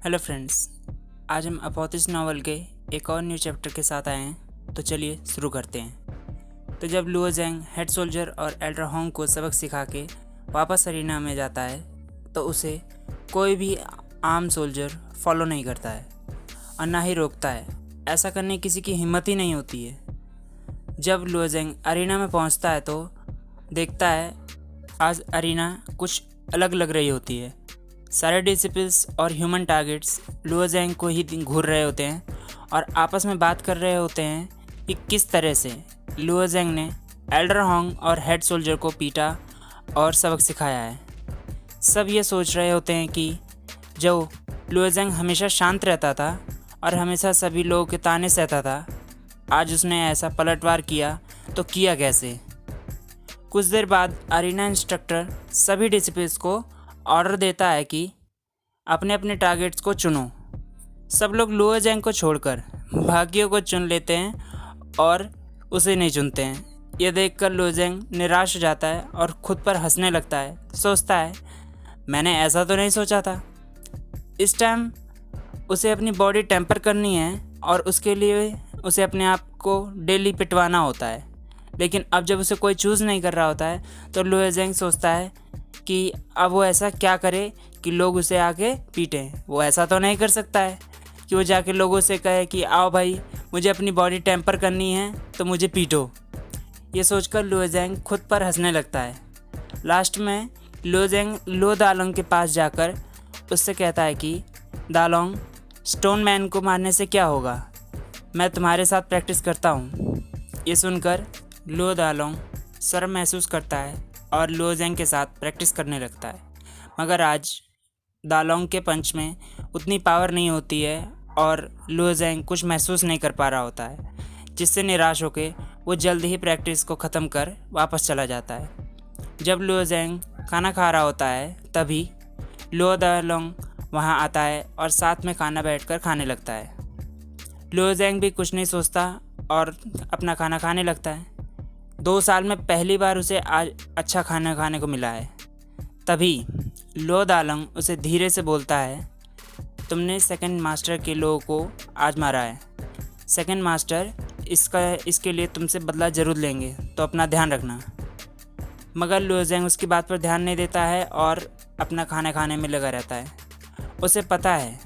Hello friends, आज हम अपोथिस novel के एक और न्यू चैप्टर के साथ आए हैं। तो चलिए शुरू करते हैं। तो जब लुओ ज़ैंग हेड सोल्जर और एल्डर होंग को सबक सिखा के वापस अरीना में जाता है तो उसे कोई भी आम सोल्जर फॉलो नहीं करता है और ना ही रोकता है। ऐसा करने की किसी की हिम्मत ही नहीं होती है। जब लुओ ज़ैंग अरीना में पहुंचता है तो देखता है आज अरीना कुछ अलग लग रही होती है। सारे डिसिपल्स और ह्यूमन टारगेट्स लुओ ज़ैंग को ही घूर रहे होते हैं और आपस में बात कर रहे होते हैं कि किस तरह से लुओ ज़ैंग ने एल्डर होंग और हेड सोल्जर को पीटा और सबक सिखाया है। सब ये सोच रहे होते हैं कि जो लुओ ज़ैंग हमेशा शांत रहता था और हमेशा सभी लोगों के ताने सहता था, आज उसने ऐसा पलटवार किया तो किया कैसे। कुछ देर बाद अरीना इंस्ट्रक्टर सभी डिसिपल्स को ऑर्डर देता है कि अपने अपने टारगेट्स को चुनो। सब लोग लुओ ज़ैंग को छोड़कर बाकियों को चुन लेते हैं और उसे नहीं चुनते हैं। यह देखकर लुओ ज़ैंग निराश हो जाता है और खुद पर हंसने लगता है। सोचता है मैंने ऐसा तो नहीं सोचा था। इस टाइम उसे अपनी बॉडी टेम्पर करनी है और उसके लिए उसे अपने आप को डेली पिटवाना होता है। लेकिन अब जब उसे कोई चूज़ नहीं कर रहा होता है तो लुओ ज़ैंग सोचता है कि अब वो ऐसा क्या करे कि लोग उसे आके पीटें। वो ऐसा तो नहीं कर सकता है कि वो जाके लोगों से कहे कि आओ भाई मुझे अपनी बॉडी टेम्पर करनी है तो मुझे पीटो। ये सोचकर लुओ ज़ैंग खुद पर हंसने लगता है। लास्ट में लुओ ज़ैंग लो दालोंग के पास जाकर उससे कहता है कि दालोंग, स्टोन मैन को मारने से क्या होगा, मैं तुम्हारे साथ प्रैक्टिस करता हूँ। ये सुनकर लुओ दालोंग शर्म महसूस करता है और लुओ ज़ैंग के साथ प्रैक्टिस करने लगता है। मगर आज दालोंग के पंच में उतनी पावर नहीं होती है और लुओ ज़ैंग कुछ महसूस नहीं कर पा रहा होता है, जिससे निराश होकर वो जल्द ही प्रैक्टिस को ख़त्म कर वापस चला जाता है। जब लुओ ज़ैंग खाना खा रहा होता है तभी लुओ दालोंग वहाँ आता है और साथ में खाना बैठकर खाने लगता है। लुओ ज़ैंग भी कुछ नहीं सोचता और अपना खाना खाने लगता है। 2 साल में पहली बार उसे आज अच्छा खाना खाने को मिला है। तभी लुओ दालोंग उसे धीरे से बोलता है, तुमने सेकंड मास्टर के लोगों को आज मारा है। सेकंड मास्टर इसके लिए तुमसे बदला ज़रूर लेंगे, तो अपना ध्यान रखना। मगर लुओ ज़ैंग उसकी बात पर ध्यान नहीं देता है और अपना खाना खाने में लगा रहता है। उसे पता है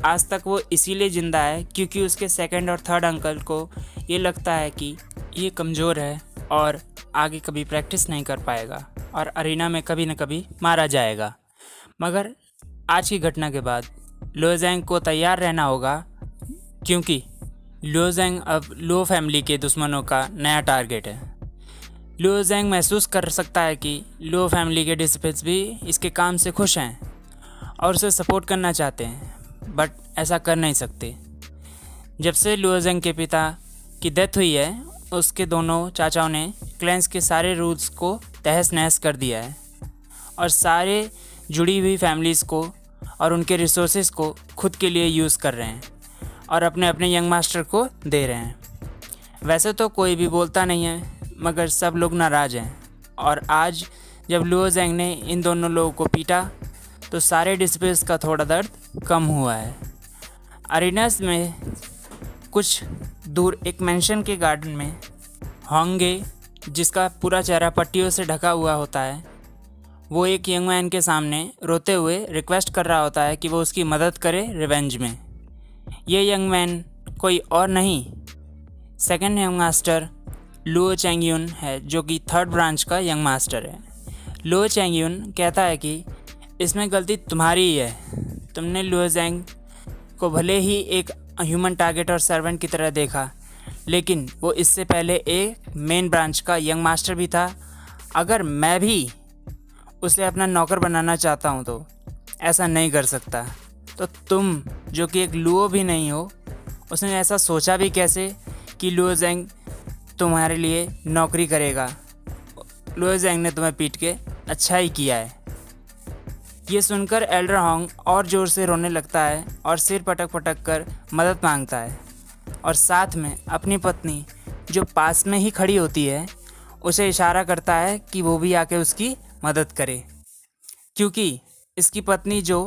आज तक वो इसीलिए ज़िंदा है क्योंकि उसके सेकंड और थर्ड अंकल को ये लगता है कि ये कमज़ोर है और आगे कभी प्रैक्टिस नहीं कर पाएगा और अरीना में कभी न कभी मारा जाएगा। मगर आज की घटना के बाद लुओ ज़ैंग को तैयार रहना होगा क्योंकि लुओ ज़ैंग अब लुओ फैमिली के दुश्मनों का नया टारगेट है। लुओ ज़ैंग महसूस कर सकता है कि लुओ फैमिली के डिसिपल्स भी इसके काम से खुश हैं और उसे सपोर्ट करना चाहते हैं, बट ऐसा कर नहीं सकते। जब से लुओ ज़ैंग के पिता की डेथ हुई है उसके दोनों चाचाओं ने क्लैंस के सारे रूल्स को तहस नहस कर दिया है और सारे जुड़ी हुई फैमिलीज़ को और उनके रिसोर्सेज को खुद के लिए यूज़ कर रहे हैं और अपने अपने यंग मास्टर को दे रहे हैं। वैसे तो कोई भी बोलता नहीं है मगर सब लोग नाराज़ हैं और आज जब लुओ ज़ैंग ने इन दोनों लोगों को पीटा तो सारे डिसिपल्स का थोड़ा दर्द कम हुआ है। अरीनास में कुछ दूर एक मैंशन के गार्डन में होंगे, जिसका पूरा चेहरा पट्टियों से ढका हुआ होता है, वो एक यंग मैन के सामने रोते हुए रिक्वेस्ट कर रहा होता है कि वो उसकी मदद करे रिवेंज में। ये यंग मैन कोई और नहीं सेकंड यंग मास्टर लुओ चैंगयून है, जो कि थर्ड ब्रांच का यंग मास्टर है। लुओ चैंगयून कहता है कि इसमें गलती तुम्हारी ही है। तुमने लुओ ज़ैंग को भले ही एक ह्यूमन टारगेट और सर्वेंट की तरह देखा, लेकिन वो इससे पहले एक मेन ब्रांच का यंग मास्टर भी था। अगर मैं भी उसे अपना नौकर बनाना चाहता हूँ तो ऐसा नहीं कर सकता। तो तुम जो कि एक लुओ भी नहीं हो, उसने ऐसा सोचा भी कैसे कि लुओ ज़ैंग तुम्हारे लिए नौकरी करेगा। लुओ ज़ैंग ने तुम्हें पीट के अच्छा ही किया है। ये सुनकर एल्डर होंग और ज़ोर से रोने लगता है और सिर पटक पटक कर मदद मांगता है और साथ में अपनी पत्नी जो पास में ही खड़ी होती है उसे इशारा करता है कि वो भी आके उसकी मदद करे, क्योंकि इसकी पत्नी जो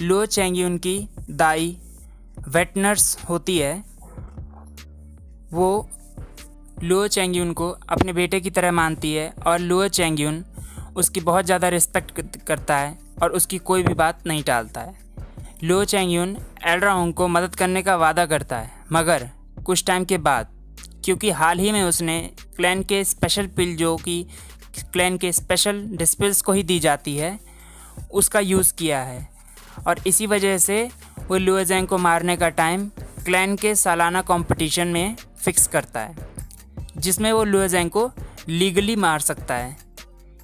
लुओ चैंगयून की दाई वेट नर्स होती है वो लुओ चैंगयून को अपने बेटे की तरह मानती है और लुओ चैंगयून उसकी बहुत ज़्यादा रिस्पेक्ट करता है और उसकी कोई भी बात नहीं टालता है। लुओ चैंगयून एल्ड्राहोंग को मदद करने का वादा करता है, मगर कुछ टाइम के बाद क्योंकि हाल ही में उसने क्लैन के स्पेशल पिल जो कि क्लैन के स्पेशल डिस्पिल्स को ही दी जाती है उसका यूज़ किया है और इसी वजह से वो लुओ ज़ेंग को मारने का टाइम क्लैन के सालाना कंपटीशन में फिक्स करता है जिसमें वो लुओ ज़ेंग को लीगली मार सकता है।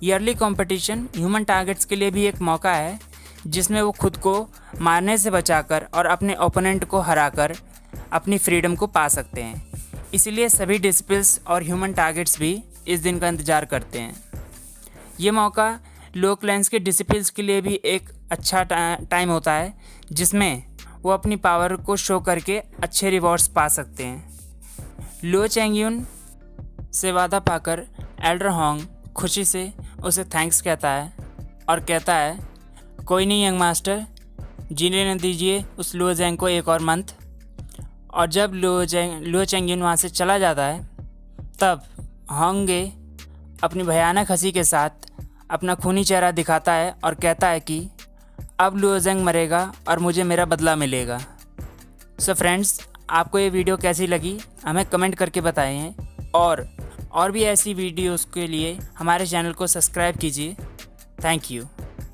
ईयरली कंपटीशन ह्यूमन टारगेट्स के लिए भी एक मौका है जिसमें वो खुद को मारने से बचाकर और अपने ओपोनेंट को हराकर अपनी फ्रीडम को पा सकते हैं। इसीलिए सभी डिस्पिल्स और ह्यूमन टारगेट्स भी इस दिन का इंतज़ार करते हैं। ये मौका लो क्लैंस के डिसिपल्स के लिए भी एक अच्छा टाइम होता है जिसमें वो अपनी पावर को शो करके अच्छे रिवॉर्ड्स पा सकते हैं। लुओ चैंगयून से वादा पाकर एल्ड्राहोंग खुशी से उसे थैंक्स कहता है और कहता है कोई नहीं यंग मास्टर, जीने न दीजिए उस लुओ ज़ेंग को एक और मंथ। और जब लुओ चैंगयून वहाँ से चला जाता है तब होंगे अपनी भयानक हंसी के साथ अपना खूनी चेहरा दिखाता है और कहता है कि अब लुओ ज़ेंग मरेगा और मुझे मेरा बदला मिलेगा। सो फ्रेंड्स, आपको ये वीडियो कैसी लगी हमें कमेंट करके बताएं और भी ऐसी वीडियोस के लिए हमारे चैनल को सब्सक्राइब कीजिए। Thank you.